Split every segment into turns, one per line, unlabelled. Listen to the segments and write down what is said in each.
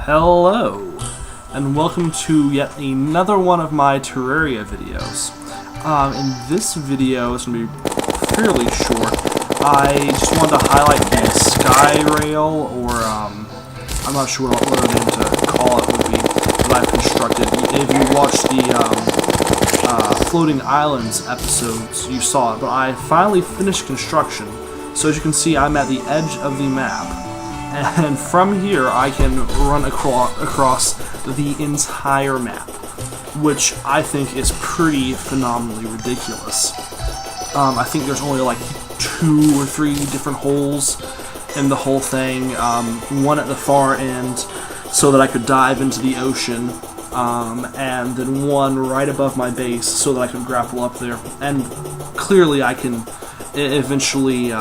Hello, and welcome to yet another one of my Terraria videos. In this video, it's going to be fairly short. I just wanted to highlight the Skyrail, or I'm not sure what other name to call it would be, that I've constructed. If you watched the Floating Islands episodes, you saw it, but I finally finished construction. So as you can see, I'm at the edge of the map. And from here, I can run across the entire map, which I think is pretty phenomenally ridiculous. I think there's only like 2 or 3 different holes in the whole thing. One at the far end, so that I could dive into the ocean, and then one right above my base, so that I could grapple up there. And clearly, I can eventually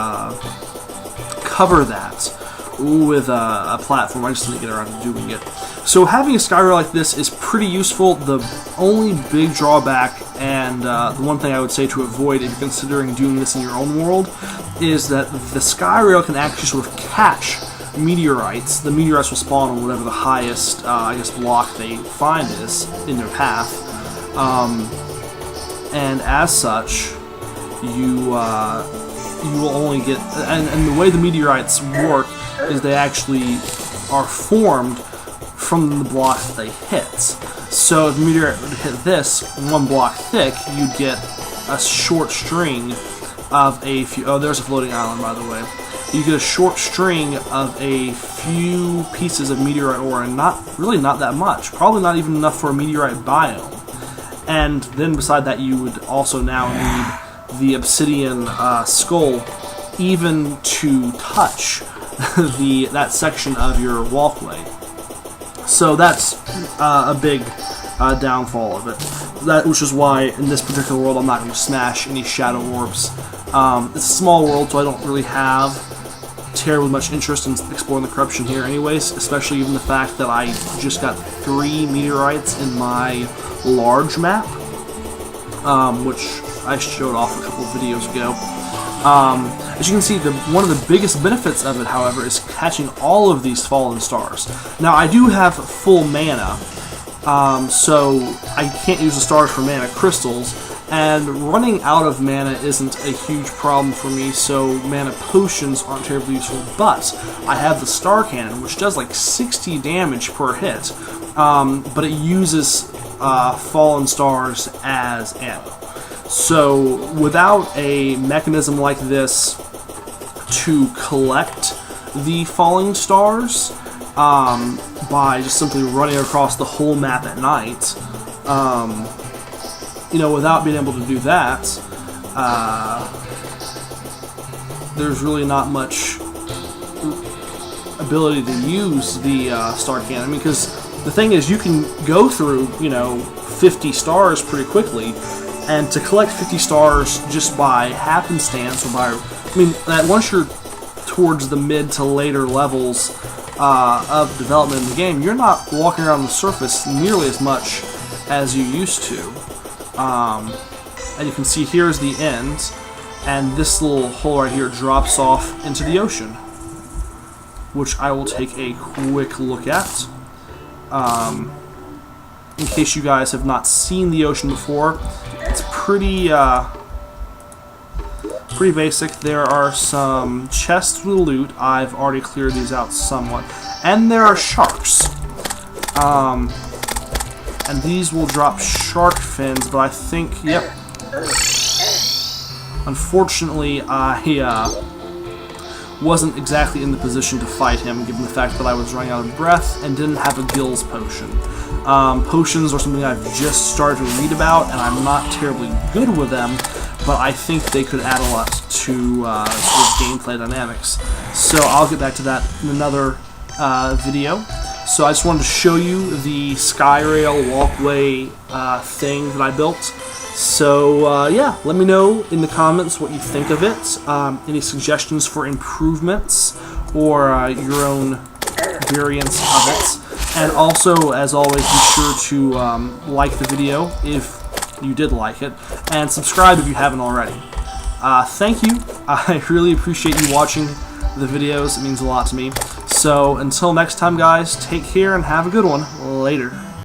cover that with a platform. I just need to get around to doing it. So having a Skyrail like this is pretty useful. The only big drawback, and the one thing I would say to avoid if you're considering doing this in your own world, is that the Skyrail can actually sort of catch meteorites. The meteorites will spawn on whatever the highest, I guess, block they find is in their path. And as such, you will only get, and the way the meteorites work is they actually are formed from the block that they hit. So if the meteorite would hit this one block thick, you'd get a short string of a few. Oh, there's a floating island, by the way. You get a short string of a few pieces of meteorite ore, and not that much. Probably not even enough for a meteorite biome. And then beside that, you would also now need the obsidian skull, even to touch that section of your walkway. So that's a big downfall of it. Which is why in this particular world I'm not going to smash any shadow orbs. It's a small world, so I don't really have terribly much interest in exploring the corruption here anyways, especially given the fact that I just got 3 meteorites in my large map, which I showed off a couple of videos ago. As you can see, one of the biggest benefits of it, however, is catching all of these fallen stars. Now, I do have full mana, so I can't use the stars for mana crystals, and running out of mana isn't a huge problem for me, so mana potions aren't terribly useful, but I have the star cannon, which does like 60 damage per hit, but it uses fallen stars as ammo. So without a mechanism like this to collect the falling stars, by just simply running across the whole map at night, without being able to do that, there's really not much ability to use the star cannon. because the thing is, you can go through 50 stars pretty quickly. And to collect 50 stars just by happenstance, or once you're towards the mid to later levels of development in the game, you're not walking around the surface nearly as much as you used to. And you can see here's the end, and this little hole right here drops off into the ocean, which I will take a quick look at. In case you guys have not seen the ocean before, it's pretty basic. There are some chests with loot. I've already cleared these out somewhat. And there are sharks. And these will drop shark fins, but I think, yep. Unfortunately, I wasn't exactly in the position to fight him, given the fact that I was running out of breath and didn't have a gills potion. Potions are something I've just started to read about, and I'm not terribly good with them, but I think they could add a lot to sort of gameplay dynamics. So I'll get back to that in another video. So I just wanted to show you the Skyrail walkway thing that I built. So yeah, let me know in the comments what you think of it, any suggestions for improvements, or your own variants of it. And also, as always, be sure to like the video if you did like it, and subscribe if you haven't already. Thank you. I really appreciate you watching the videos. It means a lot to me. So until next time, guys, take care and have a good one. Later.